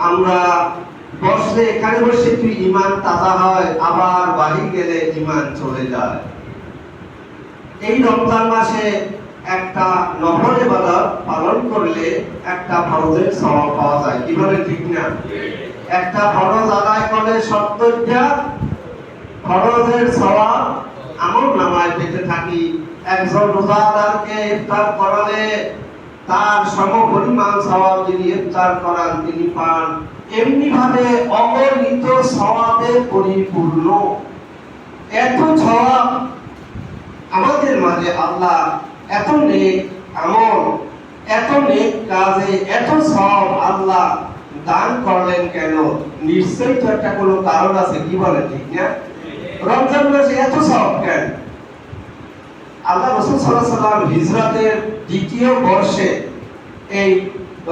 আমরা বসলে এখানে বসে একটু ঈমান তাজা হয়, আবার বাড়ি গেলে ঈমান চলে যায়। এই রমজান মাসে একটা নফল ইবাদত পালন করলে একটা ফরজের সওয়াব পাওয়া যায়। কি বলে, ঠিক না? একটা ফরজ আদায় করলে 70টা ফরজের সওয়াব আমলনামায় পেতে থাকি। একজন রোজাদারকে ইফতার করালে তার সমপরিমাণ সওয়াব যিনি ইফতার করান তিনি পান। এমনি ভাবে অগণিত সওয়াবে পরিপূর্ণ এত সওয়াব আমাদের মাঝে আল্লাহ এত নেক আমল, এত নেক কাজে এত সওয়াব আল্লাহ দান করলেন কেন? নিশ্চয়ই তো একটা কোনো কারণ আছে। কি বলে, ঠিক না? রমজান মাসে এত সওয়াব কেন? আল্লাহ রাসূল সাল্লাল্লাহু আলাইহি ওয়াসাল্লাম হিজরতের দ্বিতীয় বর্ষে এই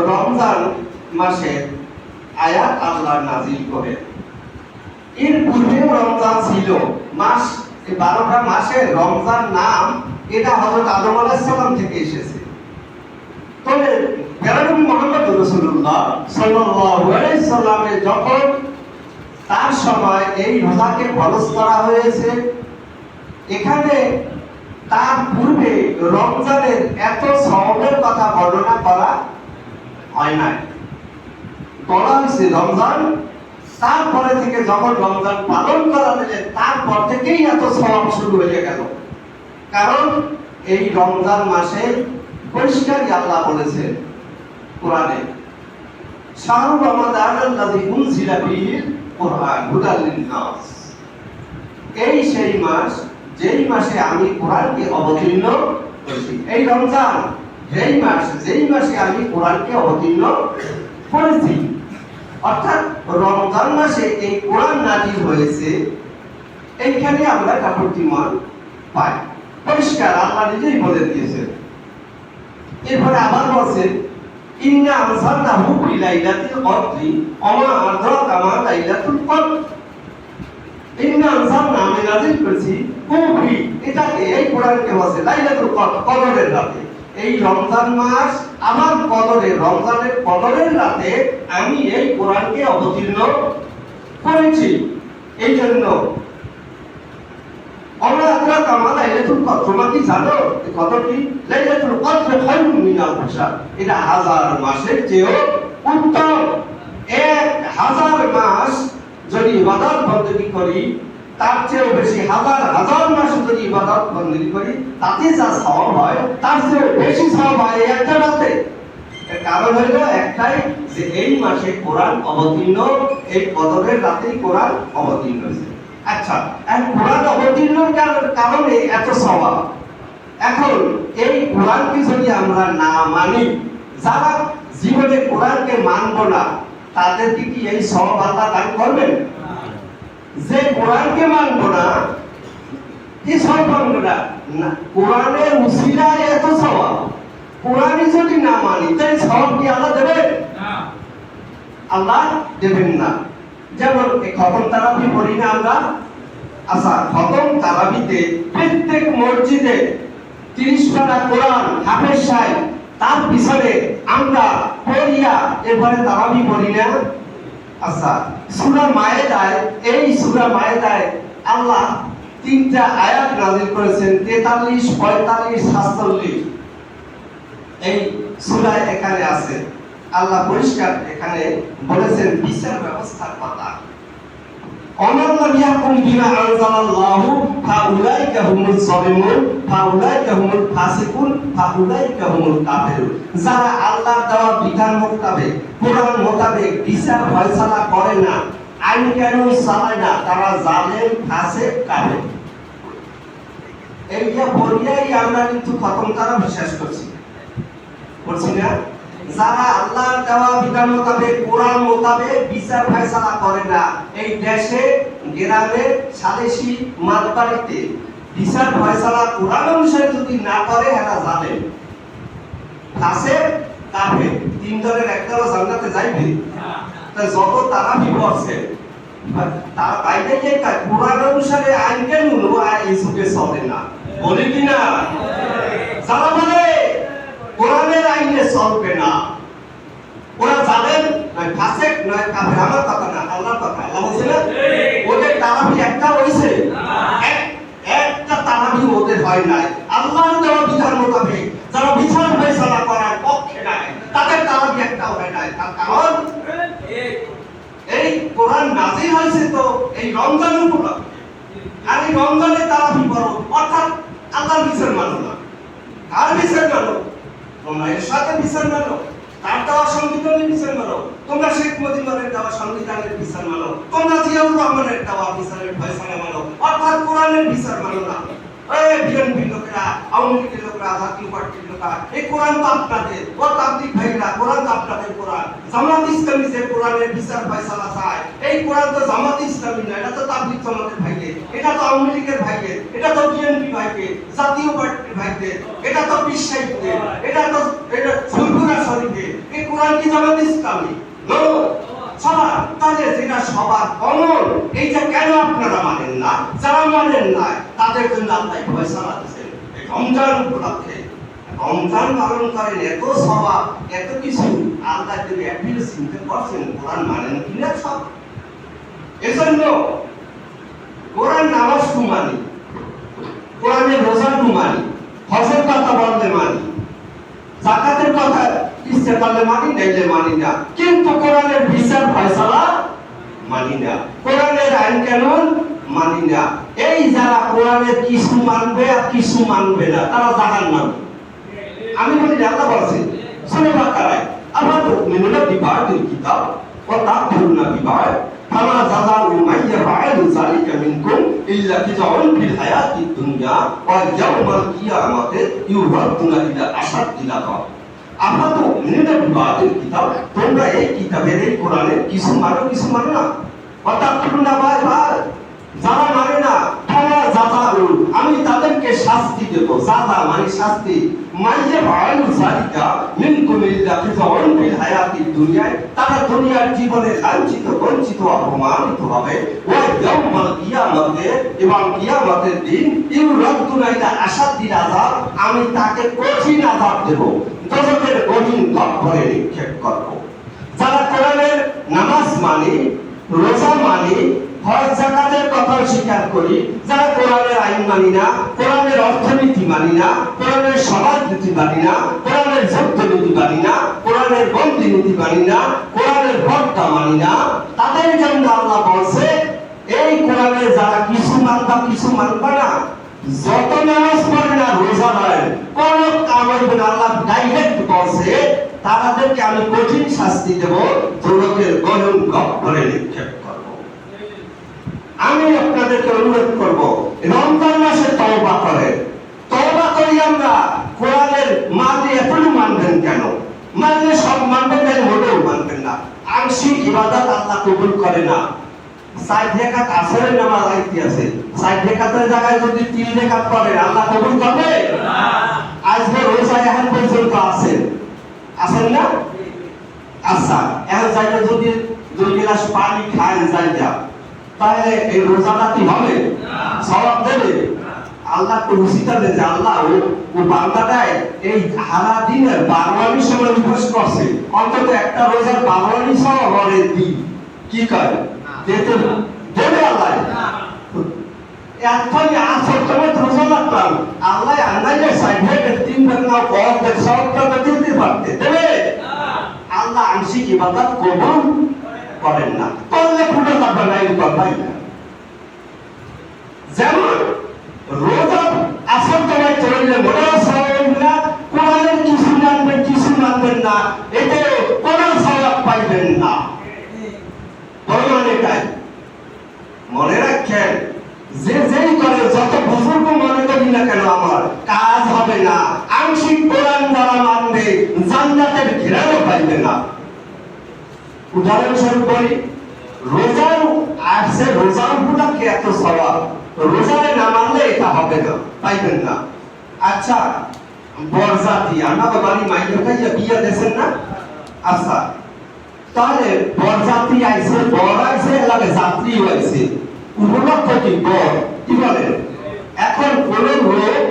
রমজান মাসে আয়াত আল্লাহ নাযিল করেন। এর পূর্বে রমজান ছিল মাস, এই 12টা মাসে রমজান নাম এটা হযরত আদম আলাইহিস সালাম থেকে এসেছে। তবে প্যারানবী মুহাম্মদ রাসূলুল্লাহ সাল্লাল্লাহু আলাইহি সাল্লামে যখন তার সময় এই রোজাকে ফরজ করা হয়েছে, এখানে তার পূর্বে রমজানের এত সওয়াবের কথা বর্ণনা করা হয় নাই। বলা হয়েছে রমজান, তারপরে থেকে যখন রমজান পালন করা হয়েছে তারপর থেকেই এত সওয়াব শুরু হয়ে গেল। কারণ এই রমজান মাসে পরিষ্কারই আল্লাহ বলেছেন কোরআনে, শাহরু রমাদান আল্লাযী উনজিলা ফীহিল কুরআন হুদাল লিন-নাস। এই সেই মাস যেই মাসে আমি কোরআনকে অবতীর্ণ করেছি। এই রমজান যেই মাস, যেই মাসে আমি কোরআনকে অবতীর্ণ করেছি। অর্থাৎ রমজান মাসে এই কোরআন নাযিল হয়েছে, এইখানে আমরা একটা প্রতিমান পাই। পরিষ্কার আল্লাহ নিজেই বলে দিয়েছেন। এরপরে আবার বলছেন, ইন্না আনজালনাহু ফি লাইলাতিল কদরি ওয়া মা আদরাকা মা লাইলাতুল কদর। ইন্না আনজালনা, আমি নাযিল করেছি, ফি, এটাকে এই কোরআনকে বলছে লাইলাতুল কদর, কদরের রাতে। এই রমজান মাস আমার কদরের, রমজানের কদরের রাতে আমি এই কোরআনকে অবতীর্ণ করেছি। এই জন্য আমরা আদরাকা মা লাইলাতুল কদর, তোমরা কি জানো এই কদরটি? লাইলাতুল কদর খায়রুম মিনাল শাহর, এটা 1000 মাসের চেয়েও উত্তম। 1000 মাস যদি ইবাদত বندگی করি, তার চেয়েও বেশি 1000 মাস যদি ইবাদত বندگی করি, তাতে যা সওয়াব হয় তার চেয়ে বেশি সওয়াব হয় একটা রাতে। এর কারণ হলো একটাই, যে এই মাসে কোরআন অবতীর্ণ, এই কদরের রাতেই কোরআন অবতীর্ণ হয়েছে। আচ্ছা, এই কোরআন অবতীর্ণর কারণে এত সওয়াব। এখন এই কোরআনকে যদি আমরা না মানি, যারা জীবনে কোরআনকে মানব না, তাদেরকে কি এই সওয়াব আল্লাহ দান করবেন? যে কোরআনকে মানব না, কি সওয়াব পাবো না? কোরআনের উসিলায় এত সওয়াব। কোরআনই যদি না মানি, তাই সওয়াব কি আল্লাহ দেবেন? না, আল্লাহ দেবেন না। যেমন খতম তারাবি পড়ি না আমরা? আচ্ছা, খতম তারাবিতে প্রত্যেক মসজিদে 30 পারা কোরআন হাফেজ সাহেব, তার পিছনে আমরা পড়িয়া এরপরে তারাবি পড়ি না? আচ্ছা, সূরা মায়েদায়, এই সূরা মায়েদায় আল্লাহ 3টা আয়াত নাযিল করেছেন, 43, 45, 47। এই সূরায় এখানে আছে, আল্লাহ পরিষ্কার এখানে বলেছেন বিচার ব্যবস্থার কথা। অমাল্লাম ইয়াকুম বিমা আনজালাল্লাহু ফাউলাইকা হুমুজ যালিমুন ফাউলাইকা হুমুল ফাসিকুন ফাউলাইকা হুমুল কাফিরুন। যারা আল্লাহর দেওয়া বিধান মোতাবেক, কোরআন মোতাবেক বিচার ফয়সালা করে না, আইন কানুন চালায় না, তারা জালেম, ফাসিক, কাফের। এইটা বলিয়াই আমরা কিন্তু খতম তারা বিশ্বাস করছি না? যারা আল্লাহর দেওয়া বিধান মোতাবেক, কোরআন মোতাবেক বিচার ফয়সালা করে না, এই দেশে গ্রামে সালিসি মাতবাড়িতে বিচার ফয়সালা কোরআন অনুসারে যদি না করে, এরা জালেম, ফাসিক, কাফের। 3 দলের একদলও জান্নাতে যাইবে। তাই যত তারাবি পড়ছে, তার বাইরে যে কোরআন অনুসারে আইন কানুন এই যুগে চলে না, বলি কি না? যারা বলে কোরআনের আইনে চলবে না, ওরা জালেম, নয় ফাসিক নয় কাফের। আমার কথা না, আল্লাহর কথা। আল্লাহ বলছে না ওদের তারাবি একটা হইছে, একটা তারাবি ওদের হয় নাই। আল্লাহর দেওয়া বিধান মোতাবেক যারা বিচার ফয়সালা করার পক্ষে নাই তাদের তারাবি একটা হয় নাই। তার কারণ এই কোরআন নাযিল হয়েছে তো এই রমজান উপলক্ষে, আর এই রমজানে তারাবি পড়ো, অর্থাৎ আল্লাহর বিচার মানো না। কার বিচার মানো? তোমরা এর সাথে বিচার মানো, তার দেওয়া সংবিধানের বিচার মানো, তোমরা শেখ মুজিবের দেওয়া সংবিধানের বিচার মানো, তোমরা জিয়াউর রহমানের দেওয়া বিচারের ফয়সালা মানো, অর্থাৎ কোরআনের বিচার মানো না। এই বিএনপি লোকেরা, আওয়ামী লীগের লোকেরা, জাতীয় পার্টির লোকেরা, এই কোরআন তো আপনাদের, ও তাবলীগ ভাইরা, কোরআন তো আপনাদের কোরআন। জামাত ইসলামী যে কোরআনের বিচার ফয়সালা চায়, এই কোরআন তো জামাত ইসলামী না, এটা তো তাবলীগ জামাতের ভাইদের, এটা তো আওয়ামী লীগের ভাইদের, এটা তো বিএনপি ভাইদের, জাতীয় পার্টির ভাইদের, এটা তো পীর সাহেবদের, এটা ফুলপুরা শরীফের। এই কোরআন কি জামাত ইসলামী? নো। সবার তাহলে যেটা সবার কমন, এইটা কেন আপনারা মানেন না? যারা মানেন না তাদের জন্য আল্লাহ ফয়সালা দিয়েছেন এই রমজান উপলক্ষে। রমজান পালন করেন, এত সওয়াব, এত কিছু আল্লাহ যদি একদিন চিন্তা করছেন কোরআন মানেন কিনা সব। এজন্য কোরআন নামাজ মানি, কোরআনের রোজা মানি, হজের কথা বলতে মানি, যাকাতের কথা ইচ্ছে করলে মানি, নাইলে মানি না। কিন্তু কোরআনের বিচার ফয়সালা মানি না, কোরআনের আইন কানুন মানি না। এই যারা কোরআনের কিছু মানবে আর কিছু মানবে না তারা জাহান্নামী। আমি বলি আল্লাহ বলছে সূরা বাকারায়, আল্লাহ তুমিনুনা বিবাদিল কিতাব ওয়া তাকফুরুনা বিবাদ ফামা জাযাউ মান ইয়াফআলু যালিকা মিনকুম ইল্লা খিজাউন ফিল হায়াতিদ দুনিয়া ওয়া ইয়াউমাল কিয়ামাতি ইউরাদুনা ইলা আশাদ্দিল আযাব। আমরা তো মেনে বিবাদের কিতাব, তোমরা এই কিতাবের এই কোরআনের কিছু মানো কিছু মানো না। অর্থাৎ তোমরা বারবার যারা মানে না তারা যাজাউল, আমি তাদেরকে শাস্তি দেব। যাজা মানে শাস্তি, মাইয়া ভাইলু যালিকা মিনকুম ইল্লা খিজাউন ফিল হায়াতিদ দুনিয়া, তারা দুনিয়ার জীবনে লাঞ্ছিত বঞ্চিত অপমানিত হবে। ওয়া ইয়াউমাল কিয়ামাতে, এবং কিয়ামতের দিন ইউরাদুনা ইলা আশাদ্দিল আযাব, আমি তাকে কঠিন আযাব দেব, দোজখের কঠিন গহ্বরে নিক্ষেপ করব। যারা কোরআনের নামাজ মানে, রোজা মানে, হজ যাকাতের কথা স্বীকার করি, যারা কোরআনের আইন মানি না, কোরআনের অর্থনীতি মানি না, কোরআনের সমাজনীতি মানি না, কোরআনের যুদ্ধনীতি মানি না, কোরআনের বন্দী নীতি মানি না, কোরআনের ভর্তা মানি না, তাদের জন্য আল্লাহ বলছে এই কোরআনের যারা কিছু মানবা কিছু মানবা না, যত নামাজ পড়ে না, রোজা নয়, কোন কাম হবে না, আল্লাহ ডাইরেক্ট বলছে তাদেরকে আমি কঠিন শাস্তি দেব, দোজখের গহীন গহ্বরে নিক্ষেপ করব। আমি আপনাদেরকে অনুরোধ করব রমজান মাসে তওবা করেন। তওবা করি আমরা, কোরআনের মানে এতই মানবেন কেন? মানলে সব মানবেন না, মোটেও মানবেন না। আংশিক ইবাদত আল্লাহ কবুল করে না। ৬০ রাকাত আসরের নামাজ আইতে আছে, ৬০ রাকাতের জায়গায় যদি ৩ রাকাত পড়েন আল্লাহ কবুল করবে না। আজকে রোজা এখন পর্যন্ত আছেন না? আচ্ছা, এখন যাইলে যদি ২ গ্লাস পানি খান যাইয়া, তাহলে এই রোজাটা কি হবে? সওয়াব দেবে? আল্লাহ তো উচিতা দেয় যে আল্লাহ ও বান্দাটাই এই সারা দিনের ১২ সময় উপোস করছে, অন্তত একটা রোজার ১২ সওয়াব হলে দিই কি করে দিতে দেবে আল্লাহ। এতই আসর তোমার রোজা রাখলাম, আল্লাহ আন্দাজে সাইডের ৩ বেলা কত সওয়াবটা দিতে পারতে দেবে? আল্লাহ আংশিক ইবাদত কবুল করেন না, করলে পুরো যাবে না, এই কথাই না। যেমন রোজা আসর তোমায় চললে মোটেও সওয়াব না, কোরআনের কিছু মানবেন কিছু মানবেন না, এতে কোনো সওয়াব পাইবেন না। প্রমাণ এটাই, মনে রাখেন, যে যেই করে যত বুজুর্গ মনে করি না কেন আমার কাজ হবে না। আংশিক কোরআন যারা মানবে জান্নাতের ঘেরাও পাইবে না। উদাহরণস্বরূপ বলি, রোজার আসছে, রোজার উপলক্ষে এত সওয়াব, রোজায় না মানলে এটা হবে না, পাইবেন না। আচ্ছা, বরযাত্রী, আমরা তো বাড়ি মাইকে খাইয়া বিয়া দেন না? আচ্ছা, তাহলে বরযাত্রী আইছে, বর আইছে, এলাকায় যাত্রীও আইছে, উপলক্ষ কি বর, কি বলেন? এখন কোন লোক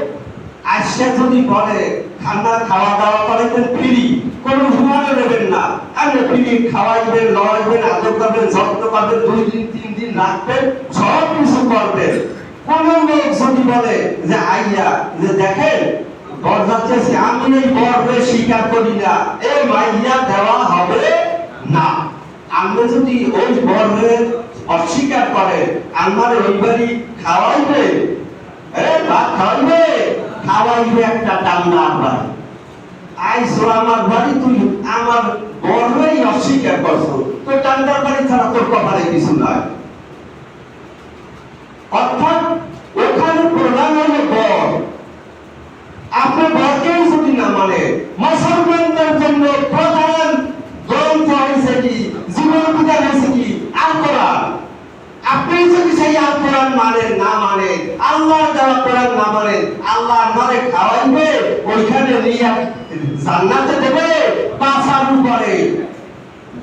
আসছে যদি বলে খানা খাওয়া দাওয়া করে ফ্রি, কোনো ঘুমানো দেবেন না। আপনি ফিরি খাওয়াইবেন, লওয়াইবেন, আদর করবেন, যত্ন করবেন, 2 দিন 3 দিন রাখবেন, সব কিছু করবেন। কোন লোক যদি বলে যে আইয়া যে দেখেন বর যাচ্ছে, আমি এই বরকে স্বীকার করি না, এই মাইয়া দেওয়া হবে না। আপনি যদি ওই বরের অস্বীকার করেন, আমার ওই বাড়ি খাওয়াইবে, ভাত খাওয়াইবে, খাওয়াইবে একটা ডান্ডার বাড়ি। আইসো আমার বাড়ি, তুই আমার বরই অস্বীকার করছো, তো ডান্ডার বাড়ি ছাড়া তোর কপালে কিছু নাই। অর্থাৎ ওখানে প্রধান হলো বর। আপনি বরকেও যদি না মানে, মুসলমানদের জন্য প্রধান গ্রন্থ হয়েছে কি, জীবন বিধান হয়েছে কি, আল কোরআন। আপনি যদি সেই আল কোরআন মানেন, না মানেন, আল্লাহর দেওয়া কোরআন না মানেন, আল্লাহ আমারে খাওয়াইবে, ওইখানে নিয়ে জান্নাতে দেবে, পাছার উপরে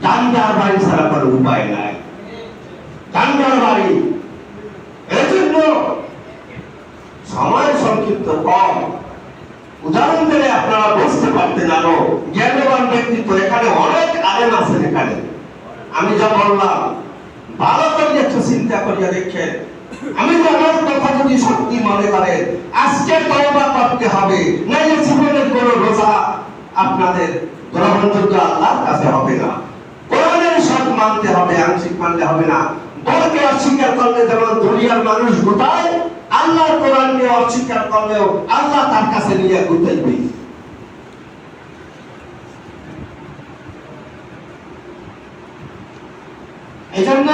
ডান্ডার বাড়ি ছাড়া কোনো উপায় নাই। ডান্ডার বাড়ি। এজন্য সময় সংক্ষিপ্ত কম, উদাহরণ দিলে আপনারা বুঝতে পারতেন আরো জ্ঞানবান ব্যক্তিত্ব। এখানে অনেক আলেম আছেন। এখানে আমি যা বললাম ভালো করে একটু চিন্তা করিয়া দেখেন। আমি তো আমার কথা যদি সত্যি মনে করেন, আজকে তওবা করতে হবে, নাইলে জীবনের কোনো রোজা আপনাদের গ্রহণযোগ্য আল্লাহর কাছে হবে না। কোরআনের সব মানতে হবে, আংশিক মানলে হবে না। বরকে অস্বীকার করলে যেমন দুনিয়ার মানুষ গোটায়, আল্লাহর কোরআনকে অস্বীকার করলেও আল্লাহ তার কাছে নিয়ে গুতাইবে। এজন্য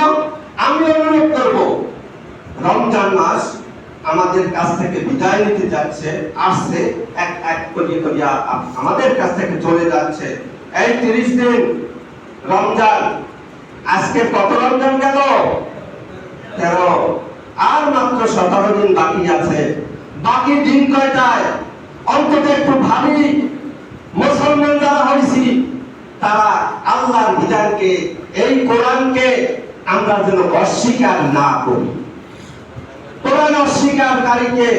আমি অনুরোধ করব, রমজান মাস আমাদের কাছ থেকে বিদায় নিতে যাচ্ছে, আসছে, এক এক করিয়া আমাদের কাছ থেকে চলে যাচ্ছে। এই 30 দিন রমজান, আজকে কত রমজান গেল? 13। আর মাত্র 17 দিন বাকি আছে। বাকি দিন কয়টায়? অন্তত একটু ভাবি, মুসলমান যারা হয়েছি তারা আল্লাহর বিধানকে, এই কোরআনকে আমরা যেন অস্বীকার না করি। কোরআন অস্বীকারীকে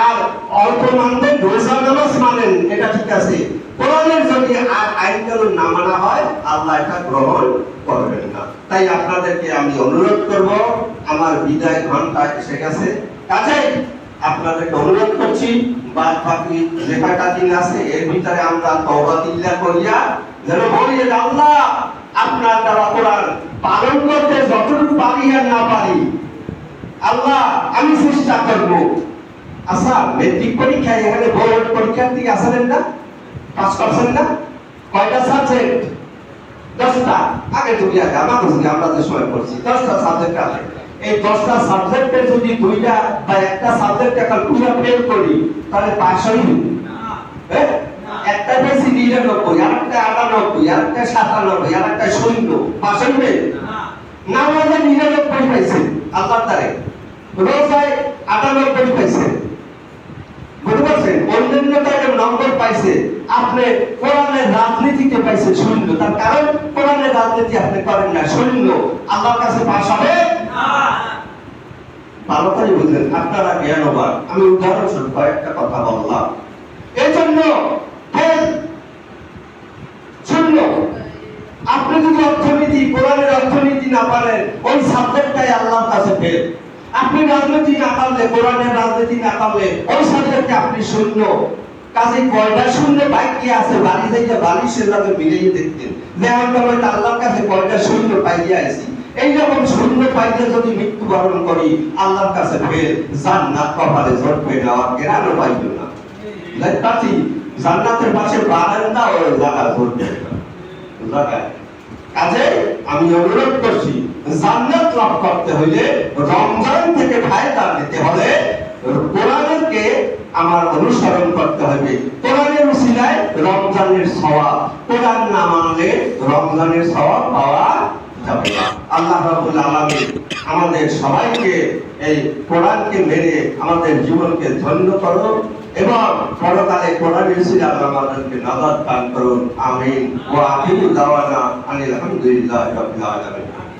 আর অল্প মানবেন, রোজা নামাজ মানেন, এটা ঠিক আছে। কোরআনের যদি আর আইন কানুন না মানা হয়, আল্লাহ এটা গ্রহণ করবেন না। তাই আপনাদেরকে আমি অনুরোধ করব, আমার বিদায় ঘন্টা এসে গেছে, কাজেই আপনাদেরকে অনুরোধ করছি, বাদ বাকি যে কয়টা দিন আছে এর ভিতরে আমরা তওবা দিল্লা করিয়া যেন বলি, আল্লাহ আপনার দেওয়া কোরআন পালন করতে যতটুকু পারি আর না পারি, আল্লাহ আমি চেষ্টা করব। আচ্ছা, মেট্রিক পরীক্ষায় এখানে বোর্ড পরীক্ষার্থী আছেন না? পাস করছেন না? কয়টা সাবজেক্ট? 10টা। আগে যদি আমরা যে সময় পড়ছি 10টা সাবজেক্ট আছে। এই 10টা সাবজেক্টে যদি 2টা বা একটা সাবজেক্ট এখন পুরো ফেল করি, তাহলে পাস হই না। একটা বেশি 99, আরেকটা 98, আরেকটা 97, আরেকটা 0, পাস হইবে না? নামাজে 99 পাইছে আল্লাহর দ্বারে, রোজায় 98 পাইছে, বুঝতে পারছেন? অন্যান্যটাকে নম্বর পাইছে, আপনি কোরআনের রাজনীতিতে পাইছে 0। তার কারণ কোরআনের রাজনীতি আপনি করেন না, 0। আল্লাহর কাছে পাস হবে না। ভালো করে বুঝলেন, আপনারা জ্ঞানবান। আমি উদাহরণস্বরূপ কয়েকটা কথা বললাম। এই জন্য ফেল 0। আপনি যদি অর্থনীতি, কোরআনের অর্থনীতি না পারেন, ওই সাবজেক্টটাই আল্লাহর কাছে ফেল। আপনি রাজনীতি না পারলে, কোরআনের রাজনীতি না পারলে, ওই সাবজেক্টে আপনি 0। কাজে কয়টা 0 বাকি আছে, বাড়ি যাইতে বালিশের সাথে মিলিয়ে দেখতেন যে আমরা আল্লাহর কাছে কয়টা 0 পাইয়া আছি। এইরকম 0 পাইতে যদি মৃত্যুবরণ করি, আল্লাহর কাছে ফের জান্নাত কপালে জড়বে না, আর কেন পাইব না। দেখতাছি জান্নাতের পাশে বারান্দা ও জায়গা জড়বে না। কাজে আমি অনুরোধ করছি, জান্নাত লাভ করতে হইলে, রমজান থেকে ফায়দা নিতে হলে কোরআনকে আমার অনুসরণ করতে হবে। কোরআনের উসিলায় রমজানের সওয়াব, কোরআন না মানলে রমজানের সওয়াব পাওয়া যাবে না। আল্লাহ রাব্বুল আলামিন আমাদের সবাইকে এই কোরআনকে মেনে আমাদের জীবনকে ধন্য করুন এবং পরকালে কোরআনের উসিলায় আমাদেরকে নাজাত দান করুন। আমিন। ওয়া আখিরু দাওয়ানা আনিল হামদুলিল্লাহি রাব্বিল আলামিন।